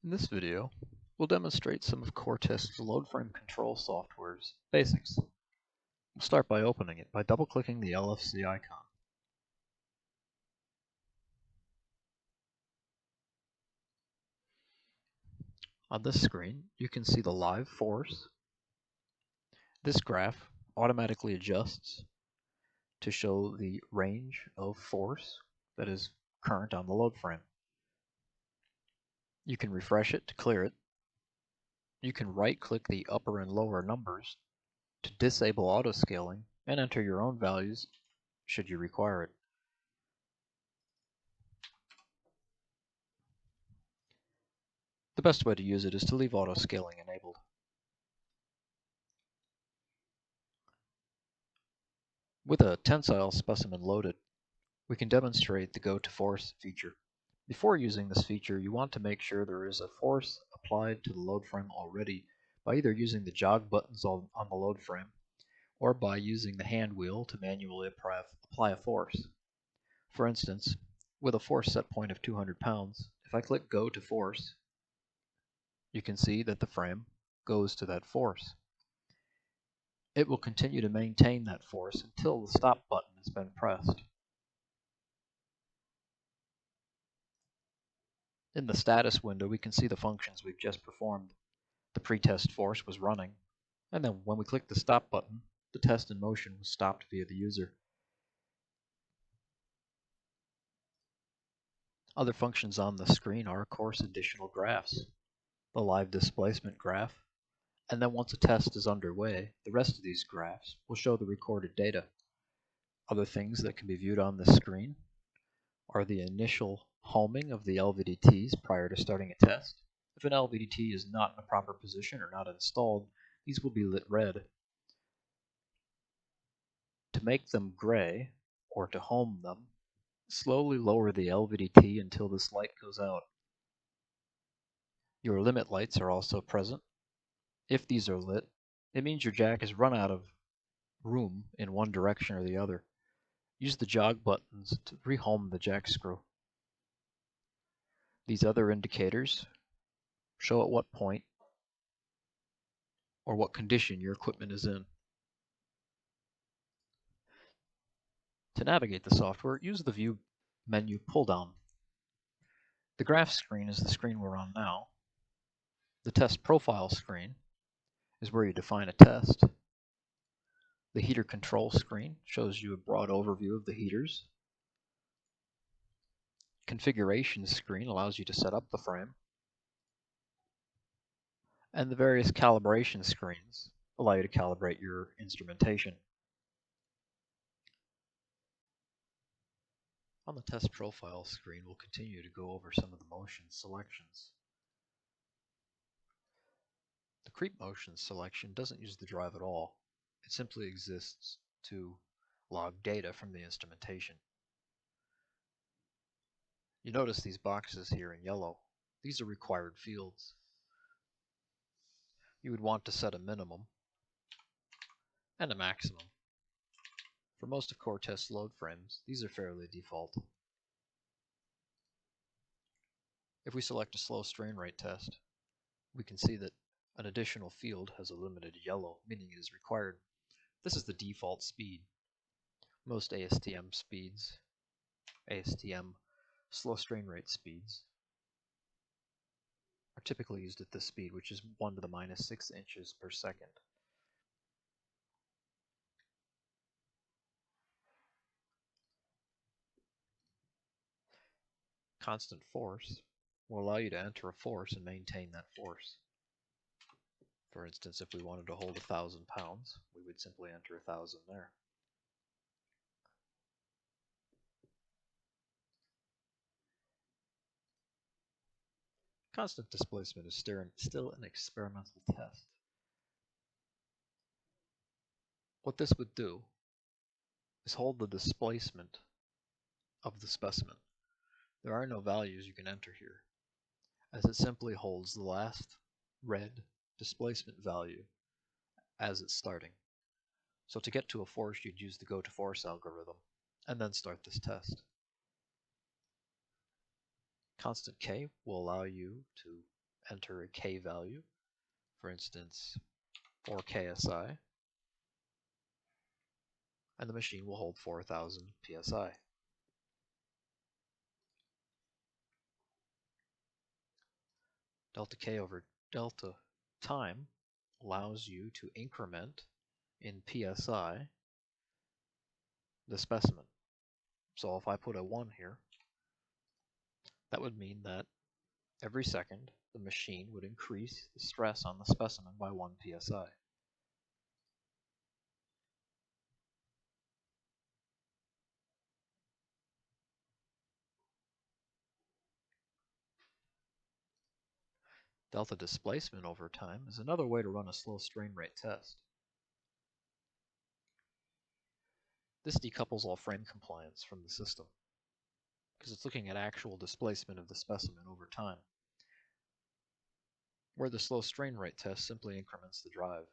In this video, we'll demonstrate some of Core-Test's load frame control software's basics. We'll start by opening it by double-clicking the LFC icon. On this screen, you can see the live force. This graph automatically adjusts to show the range of force that is current on the load frame. You can refresh it to clear it. You can right-click the upper and lower numbers to disable auto-scaling and enter your own values should you require it. The best way to use it is to leave auto-scaling enabled. With a tensile specimen loaded, we can demonstrate the go to force feature. Before using this feature, you want to make sure there is a force applied to the load frame already by either using the jog buttons on the load frame or by using the hand wheel to manually apply a force. For instance, with a force set point of 200 pounds, if I click go to force, you can see that the frame goes to that force. It will continue to maintain that force until the stop button has been pressed. In the status window, we can see the functions we've just performed. The pre-test force was running, and then when we click the stop button, the test in motion was stopped via the user. Other functions on the screen are, of course, additional graphs. The live displacement graph, and then once a test is underway, the rest of these graphs will show the recorded data. Other things that can be viewed on the screen are the initial homing of the LVDTs prior to starting a test. If an LVDT is not in a proper position or not installed, these will be lit red. To make them gray, or to home them, slowly lower the LVDT until this light goes out. Your limit lights are also present. If these are lit, it means your jack has run out of room in one direction or the other. Use the jog buttons to rehome the jack screw. These other indicators show at what point or what condition your equipment is in. To navigate the software, use the View menu pull-down. The graph screen is the screen we're on now. The test profile screen is where you define a test. The heater control screen shows you a broad overview of the heaters. Configuration screen allows you to set up the frame. And the various calibration screens allow you to calibrate your instrumentation. On the test profile screen, we'll continue to go over some of the motion selections. The creep motion selection doesn't use the drive at all. It simply exists to log data from the instrumentation. You notice these boxes here in yellow. These are required fields. You would want to set a minimum and a maximum. For most of Core-Test's load frames, these are fairly default. If we select a slow strain rate test, we can see that an additional field has illuminated yellow, meaning it is required. This is the default speed. Most ASTM slow strain rate speeds, are typically used at this speed, which is 1 to the minus 6 inches per second. Constant force will allow you to enter a force and maintain that force. For instance, if we wanted to hold 1,000 pounds, we would simply enter 1,000 there. Constant displacement is still an experimental test. What this would do is hold the displacement of the specimen. There are no values you can enter here, as it simply holds the last red displacement value as it's starting. So to get to a force, you'd use the go to force algorithm and then start this test. Constant K will allow you to enter a K value, for instance 4 KSI, and the machine will hold 4,000 PSI. Delta K over delta time allows you to increment in PSI the specimen. So if I put a 1 here, that would mean that every second the machine would increase the stress on the specimen by 1 PSI. Delta displacement over time is another way to run a slow strain rate test. This decouples all frame compliance from the system, because it's looking at actual displacement of the specimen over time, where the slow strain rate test simply increments the drive.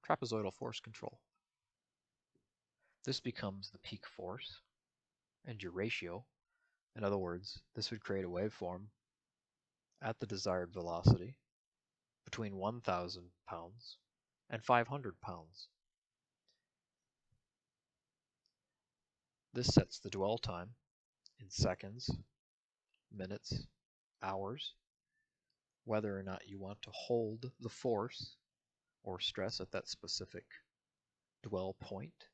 Trapezoidal force control. This becomes the peak force and your ratio. In other words, this would create a waveform at the desired velocity between 1,000 pounds and 500 pounds. This sets the dwell time in seconds, minutes, hours, whether or not you want to hold the force or stress at that specific dwell point.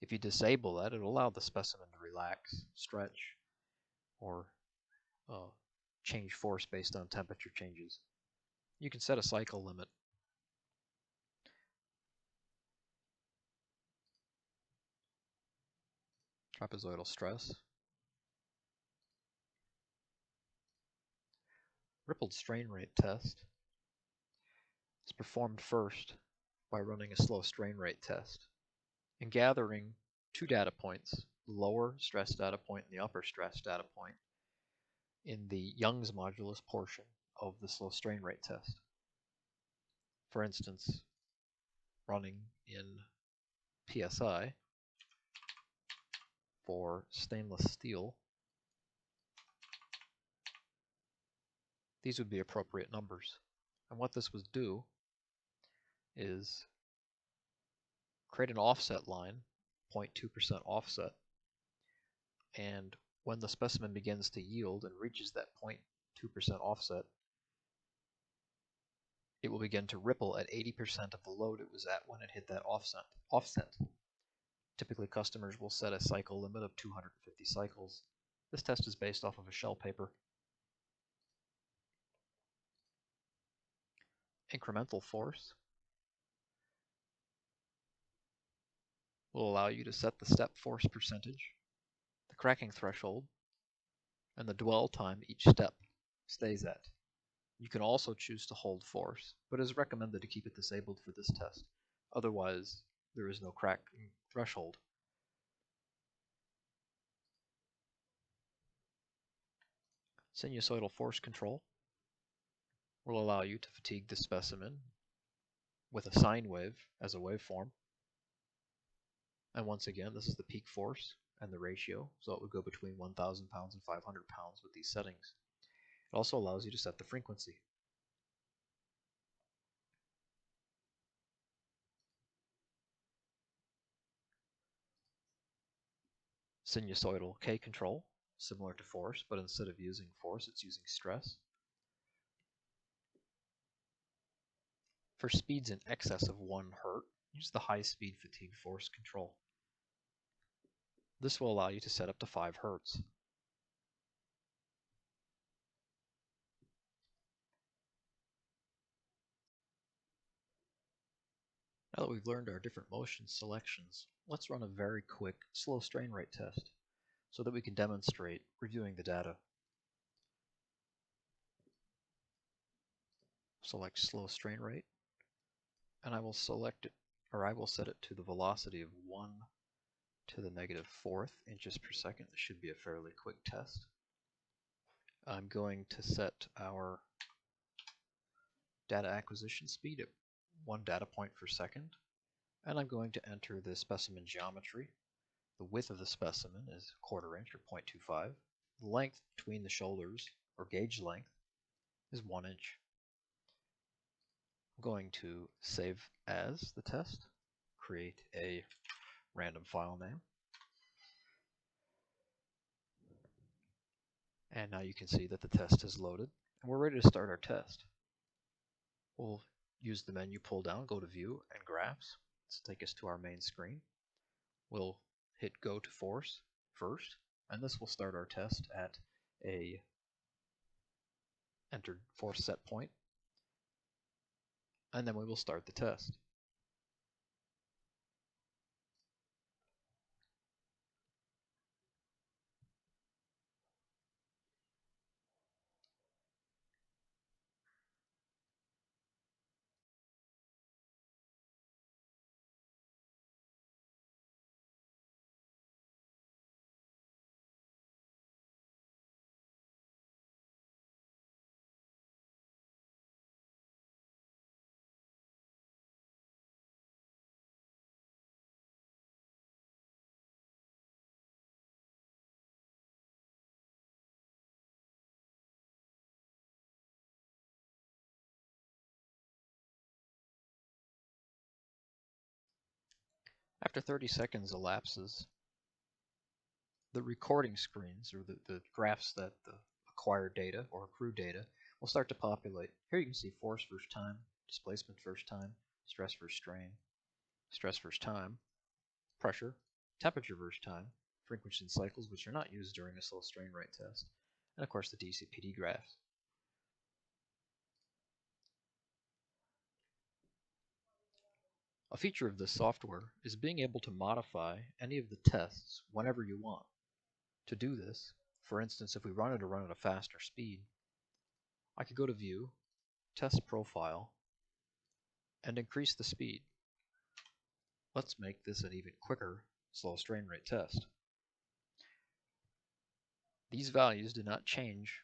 If you disable that, it'll allow the specimen to relax, stretch, or change force based on temperature changes. You can set a cycle limit. Trapezoidal stress. Rippled strain rate test is performed first by running a slow strain rate test and gathering two data points, the lower stress data point and the upper stress data point, in the Young's modulus portion of the slow strain rate test. For instance, running in PSI for stainless steel, these would be appropriate numbers. And what this would do is create an offset line, 0.2% offset, and when the specimen begins to yield and reaches that 0.2% offset, it will begin to ripple at 80% of the load it was at when it hit that offset. Typically, customers will set a cycle limit of 250 cycles. This test is based off of a shell paper. Incremental force will allow you to set the step force percentage, the cracking threshold, and the dwell time each step stays at. You can also choose to hold force, but it is recommended to keep it disabled for this test. Otherwise, there is no cracking threshold. Sinusoidal force control will allow you to fatigue the specimen with a sine wave as a waveform. And once again, this is the peak force and the ratio, so it would go between 1,000 pounds and 500 pounds with these settings. It also allows you to set the frequency. Sinusoidal K control, similar to force, but instead of using force, it's using stress. For speeds in excess of 1 Hz, use the high-speed fatigue force control. This will allow you to set up to 5 Hz. Now that we've learned our different motion selections, let's run a very quick slow strain rate test so that we can demonstrate reviewing the data. Select slow strain rate, and I will select it, or I will set it to the velocity of 1 to the -4th inches per second. This should be a fairly quick test. I'm going to set our data acquisition speed at 1 data point per second, and I'm going to enter the specimen geometry. The width of the specimen is 1/4 inch or 0.25. The length between the shoulders, or gauge length, is 1 inch. I'm going to save as the test, create a random file name, and now you can see that the test is loaded, and we're ready to start our test. We'll use the menu pull down, go to View and Graphs. This will take us to our main screen. We'll hit Go to Force first, and this will start our test at a entered force set point, and then we will start the test. After 30 seconds elapses, the recording screens, or the graphs that the acquired data or accrued data, will start to populate. Here you can see force versus time, displacement versus time, stress versus strain, stress versus time, pressure, temperature versus time, frequency and cycles, which are not used during a slow strain rate test, and of course the DC-PD graphs. A feature of this software is being able to modify any of the tests whenever you want. To do this, for instance, if we wanted to run at a faster speed, I could go to View, Test Profile, and increase the speed. Let's make this an even quicker slow strain rate test. These values do not change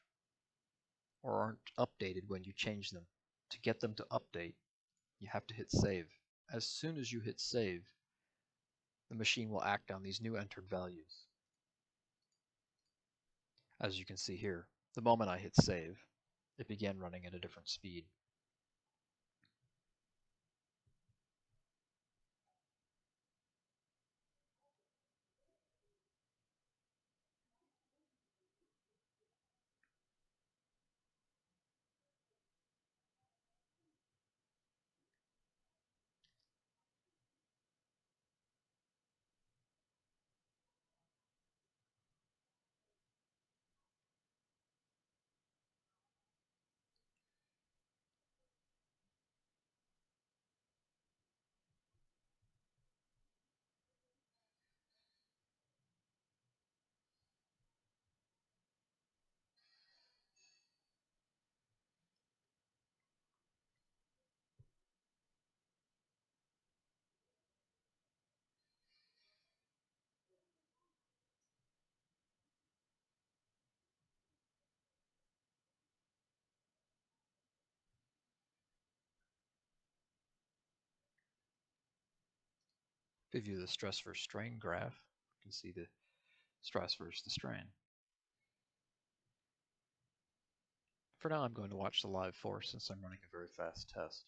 or aren't updated when you change them. To get them to update, you have to hit save. As soon as you hit save, the machine will act on these new entered values. As you can see here, the moment I hit save, it began running at a different speed. If you view the stress versus strain graph, you can see the stress versus the strain. For now, I'm going to watch the live force since I'm running a very fast test.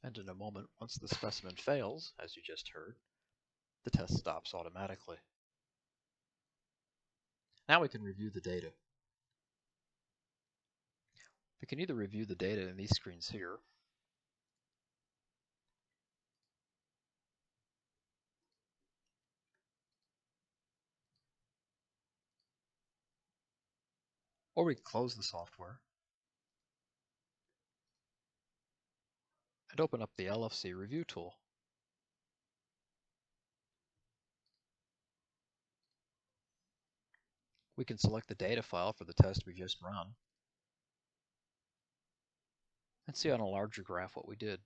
And in a moment, once the specimen fails, as you just heard, the test stops automatically. Now we can review the data. We can either review the data in these screens here, or we can close the software and open up the LFC review tool. We can select the data file for the test we just run and see on a larger graph what we did.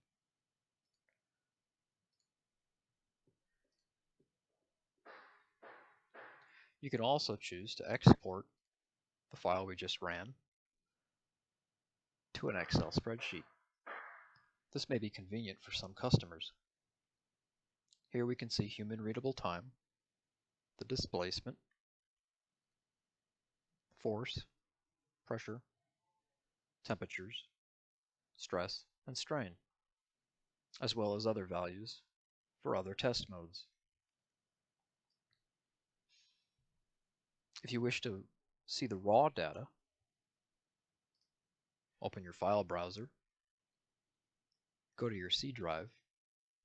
You can also choose to export the file we just ran to an Excel spreadsheet. This may be convenient for some customers. Here we can see human readable time, the displacement, force, pressure, temperatures, stress, and strain, as well as other values for other test modes. If you wish to see the raw data, open your file browser, go to your C drive,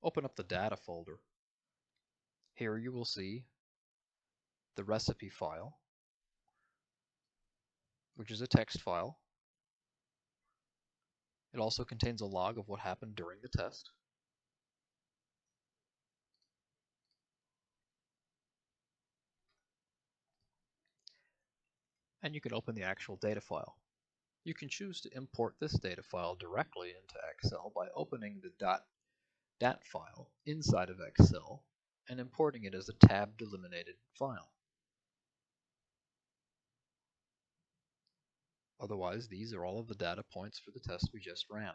open up the data folder. Here you will see the recipe file, which is a text file. It also contains a log of what happened during the test. And you can open the actual data file. You can choose to import this data file directly into Excel by opening the .dat file inside of Excel and importing it as a tab delimited file. Otherwise, these are all of the data points for the test we just ran.